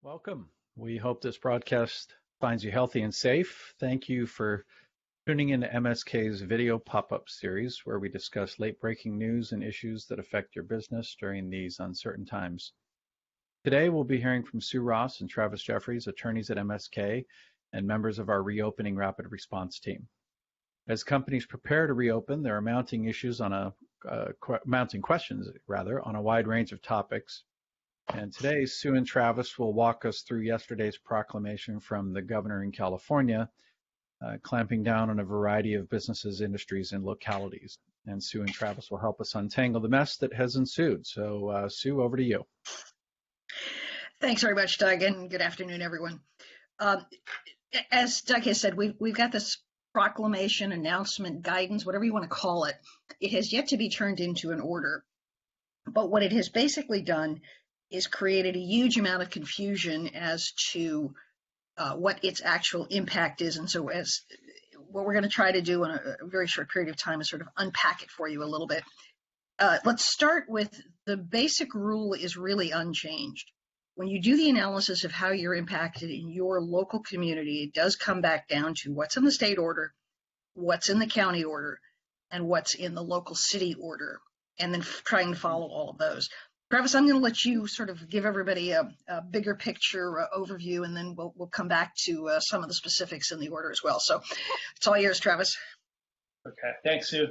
Welcome. We hope this broadcast finds you healthy and safe. Thank you for tuning in to MSK's video pop-up series, where we discuss late-breaking news and issues that affect your business during these uncertain times. Today, we'll be hearing from Sue Ross and Travis Jeffries, attorneys at MSK and members of our Reopening Rapid Response team. As companies prepare to reopen, there are mounting questions on a wide range of topics. And today, Sue and Travis will walk us through yesterday's proclamation from the governor in California, clamping down on a variety of businesses, industries, and localities. And Sue and Travis will help us untangle the mess that has ensued. So, Sue, over to you. Thanks very much, Doug, and good afternoon, everyone. As Doug has said, we've got this proclamation, announcement, guidance, whatever you want to call it. It has yet to be turned into an order. But what it has basically done is created a huge amount of confusion as to what its actual impact is. And so what we're going to try to do in a very short period of time is sort of unpack it for you a little bit. Let's start with the basic rule is really unchanged. When you do the analysis of how you're impacted in your local community, it does come back down to what's in the state order, what's in the county order, and what's in the local city order, and then trying to follow all of those. Travis, I'm going to let you sort of give everybody a bigger picture overview, and then we'll come back to some of the specifics in the order as well. So it's all yours, Travis. Okay, thanks, Sue.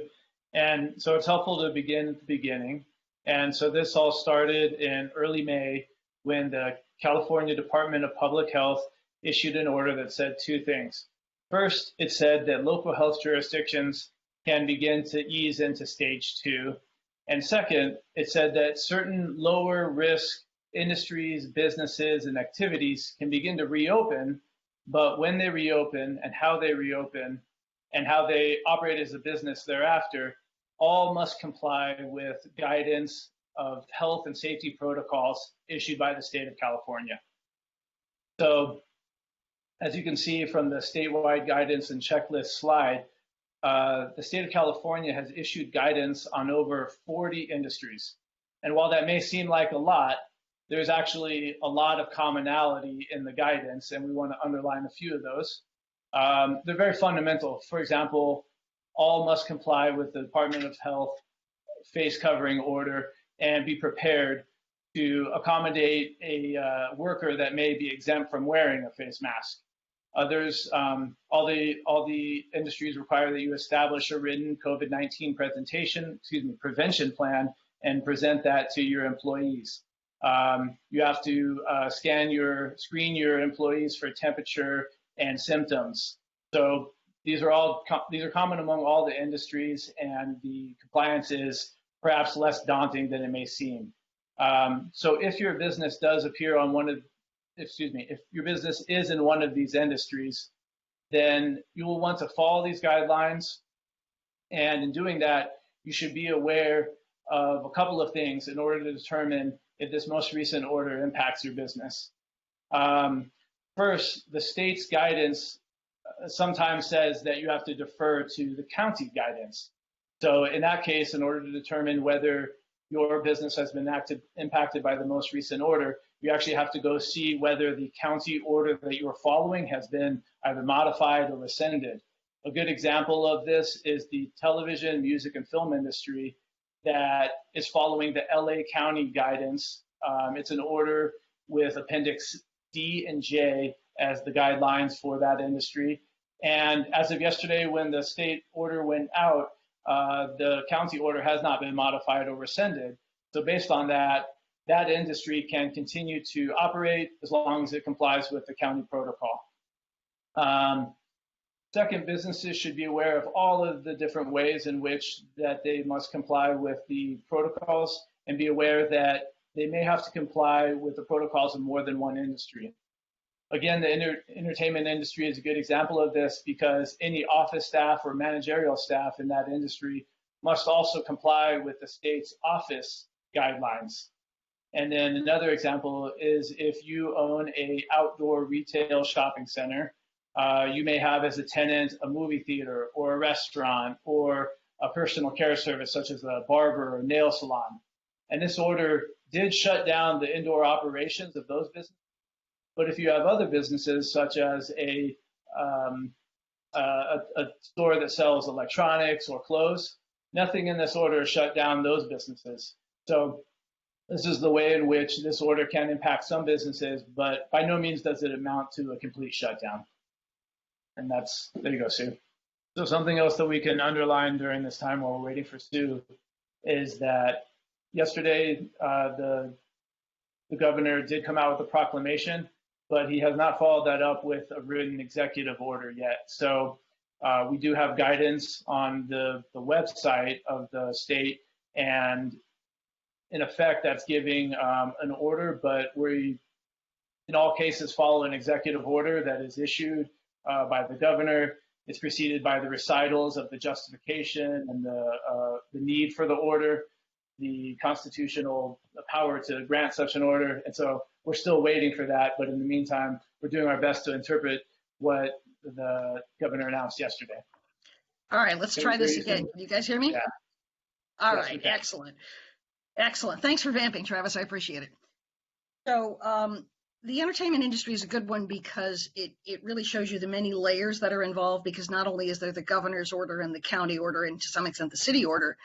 And so it's helpful to begin at the beginning. And so this all started in early May when the California Department of Public Health issued an order that said two things. First, it said that local health jurisdictions can begin to ease into stage 2. And second, it said that certain lower risk industries, businesses, and activities can begin to reopen, but when they reopen and how they reopen and how they operate as a business thereafter, all must comply with guidance of health and safety protocols issued by the state of California. So as you can see from the statewide guidance and checklist slide, the state of California has issued guidance on over 40 industries. And while that may seem like a lot, there's actually a lot of commonality in the guidance, and we want to underline a few of those. They're very fundamental. For example, all must comply with the Department of Health face covering order and be prepared to accommodate a worker that may be exempt from wearing a face mask. Others, all the industries require that you establish a written COVID-19 prevention plan and present that to your employees. You have to screen your employees for temperature and symptoms. So these are common among all the industries, and the compliance is perhaps less daunting than it may seem. So if your business does appear on if your business is in one of these industries, then you will want to follow these guidelines. And in doing that, you should be aware of a couple of things in order to determine if this most recent order impacts your business. First, the state's guidance sometimes says that you have to defer to the county guidance. So in that case, in order to determine whether your business has been impacted by the most recent order, you actually have to go see whether the county order that you are following has been either modified or rescinded. A good example of this is the television, music, and film industry that is following the LA County guidance. It's an order with Appendix D and J as the guidelines for that industry. And as of yesterday, when the state order went out, the county order has not been modified or rescinded. So based on that, that industry can continue to operate as long as it complies with the county protocol. Second, businesses should be aware of all of the different ways in which that they must comply with the protocols, and be aware that they may have to comply with the protocols in more than one industry. Again, the entertainment industry is a good example of this, because any office staff or managerial staff in that industry must also comply with the state's office guidelines. And then another example is if you own an outdoor retail shopping center, you may have as a tenant a movie theater or a restaurant or a personal care service such as a barber or nail salon. And this order did shut down the indoor operations of those businesses, But if you have other businesses, such as a store that sells electronics or clothes, nothing in this order shut down those businesses. So this is the way in which this order can impact some businesses, but by no means does it amount to a complete shutdown. And there you go, Sue. So something else that we can underline during this time while we're waiting for Sue is that yesterday the governor did come out with a proclamation, but he has not followed that up with a written executive order yet. So we do have guidance on the website of the state, and in effect, that's giving an order, but we, in all cases, follow an executive order that is issued by the governor. It's preceded by the recitals of the justification and the need for the order, the constitutional power to grant such an order. And so we're still waiting for that. But in the meantime, we're doing our best to interpret what the governor announced yesterday. All right, let's try this again. Can you guys hear me? Yeah. All right, excellent. Excellent. Thanks for vamping, Travis. I appreciate it. So the entertainment industry is a good one because it really shows you the many layers that are involved, because not only is there the governor's order and the county order and to some extent the city order,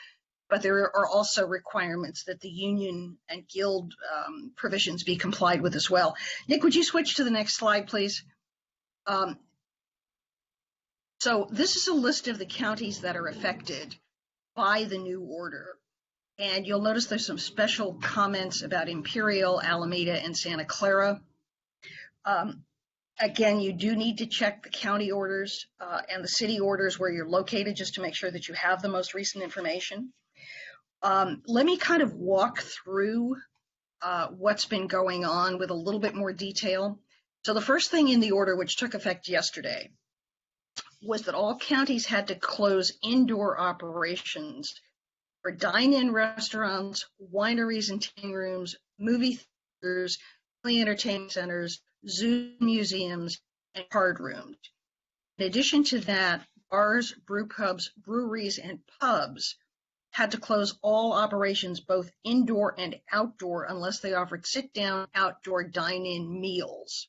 but there are also requirements that the union and guild provisions be complied with as well. Nick, would you switch to the next slide, please? So this is a list of the counties that are affected by the new order. And you'll notice there's some special comments about Imperial, Alameda, and Santa Clara. Again, you do need to check the county orders and the city orders where you're located just to make sure that you have the most recent information. Let me kind of walk through what's been going on with a little bit more detail. So the first thing in the order, which took effect yesterday, was that all counties had to close indoor operations for dine-in restaurants, wineries and tasting rooms, movie theaters, entertainment centers, zoo museums, and card rooms. In addition to that, bars, brew pubs, breweries, and pubs had to close all operations, both indoor and outdoor, unless they offered sit-down, outdoor dine-in meals.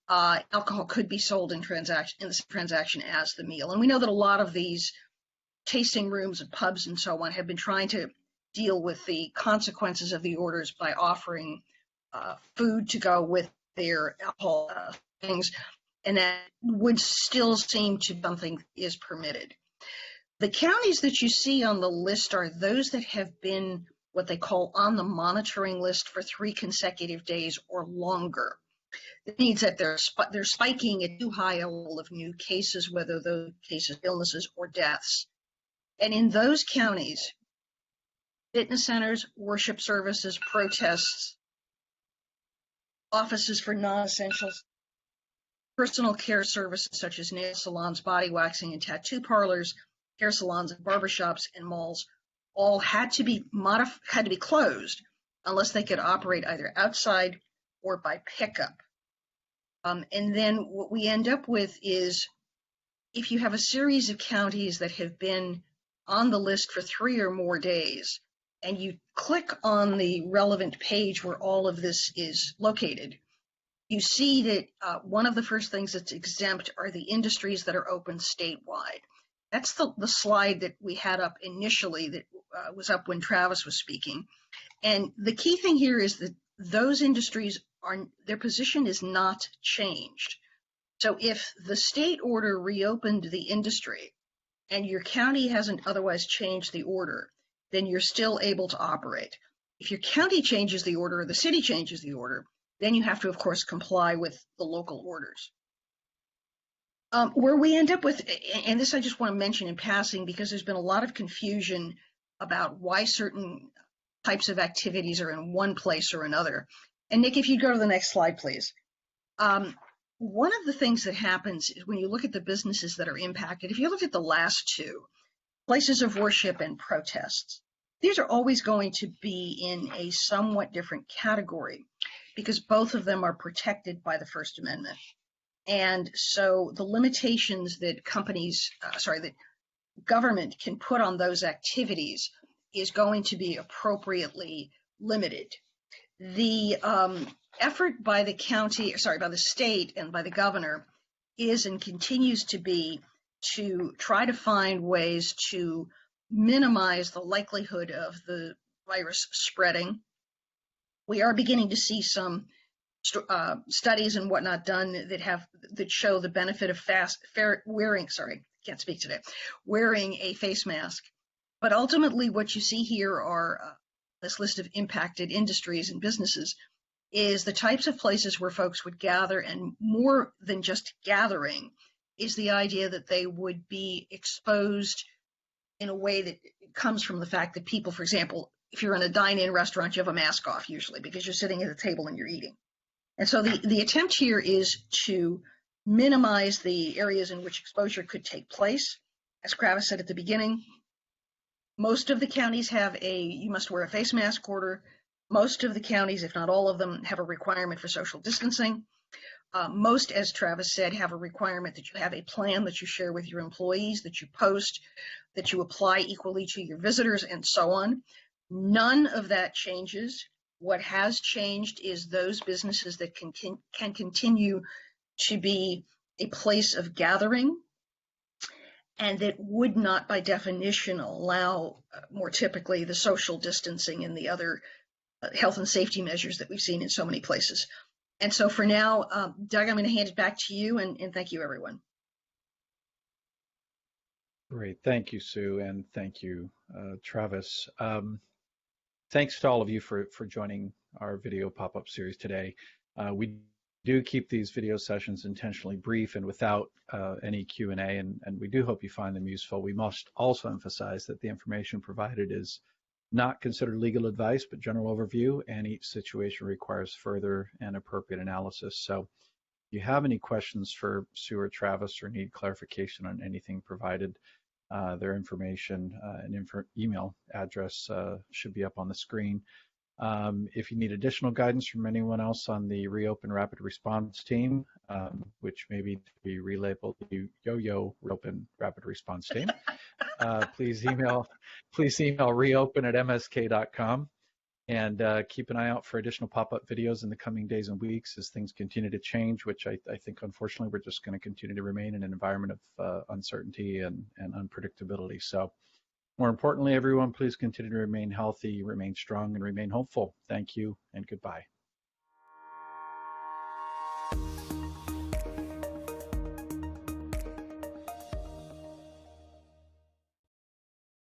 Alcohol could be sold in the transaction as the meal. And we know that a lot of these tasting rooms and pubs and so on have been trying to deal with the consequences of the orders by offering food to go with their alcohol things, and that would still seem to be something that is permitted. The counties that you see on the list are those that have been what they call on the monitoring list for 3 consecutive days or longer. It means that they're spiking at too high a level of new cases, whether those cases, illnesses, or deaths. And in those counties, fitness centers, worship services, protests, offices for non-essentials, personal care services such as nail salons, body waxing, and tattoo parlors, hair salons, and barbershops, and malls all had to be closed unless they could operate either outside or by pickup. And then what we end up with is, if you have a series of counties that have been on the list for 3 or more days, and you click on the relevant page where all of this is located, you see that one of the first things that's exempt are the industries that are open statewide. That's the slide that we had up initially that was up when Travis was speaking. And the key thing here is that those industries their position is not changed. So if the state order reopened the industry and your county hasn't otherwise changed the order, then you're still able to operate. If your county changes the order or the city changes the order, then you have to, of course, comply with the local orders. Where we end up with, and this I just want to mention in passing because there's been a lot of confusion about why certain types of activities are in one place or another. And Nick, if you go to the next slide, please. One of the things that happens is when you look at the businesses that are impacted, if you look at the last two, places of worship and protests, these are always going to be in a somewhat different category because both of them are protected by the First Amendment. And so the limitations that that government can put on those activities is going to be appropriately limited. The effort by the by the state and by the governor is and continues to be to try to find ways to minimize the likelihood of the virus spreading. We are beginning to see some studies and whatnot done that show the benefit of wearing a face mask. But ultimately, what you see here are this list of impacted industries and businesses is the types of places where folks would gather, and more than just gathering is the idea that they would be exposed in a way that comes from the fact that people, for example, if you're in a dine-in restaurant, you have a mask off usually because you're sitting at a table and you're eating. And so the attempt here is to minimize the areas in which exposure could take place. As Travis said at the beginning, most of the counties have you must wear a face mask order. Most of the counties, if not all of them, have a requirement for social distancing. Most, as Travis said, have a requirement that you have a plan that you share with your employees, that you post, that you apply equally to your visitors, and so on. None of that changes. What has changed is those businesses that can continue to be a place of gathering and that would not, by definition, allow more typically the social distancing and the other health and safety measures that we've seen in so many places. And so for now, Doug, I'm going to hand it back to you, and thank you, everyone. Great. Thank you, Sue, and thank you, Travis. Thanks to all of you for joining our video pop-up series today. We do keep these video sessions intentionally brief and without any Q&A, and we do hope you find them useful. We must also emphasize that the information provided is not considered legal advice, but general overview, and each situation requires further and appropriate analysis. So if you have any questions for Sue or Travis or need clarification on anything provided, their information and email address should be up on the screen. If you need additional guidance from anyone else on the Reopen Rapid Response team, which may be to be relabeled the Yo-Yo Reopen Rapid Response team, please email reopen@msk.com, and keep an eye out for additional pop-up videos in the coming days and weeks as things continue to change, which I think unfortunately we're just going to continue to remain in an environment of uncertainty and unpredictability. So more importantly, everyone, please continue to remain healthy, remain strong, and remain hopeful. Thank you and goodbye.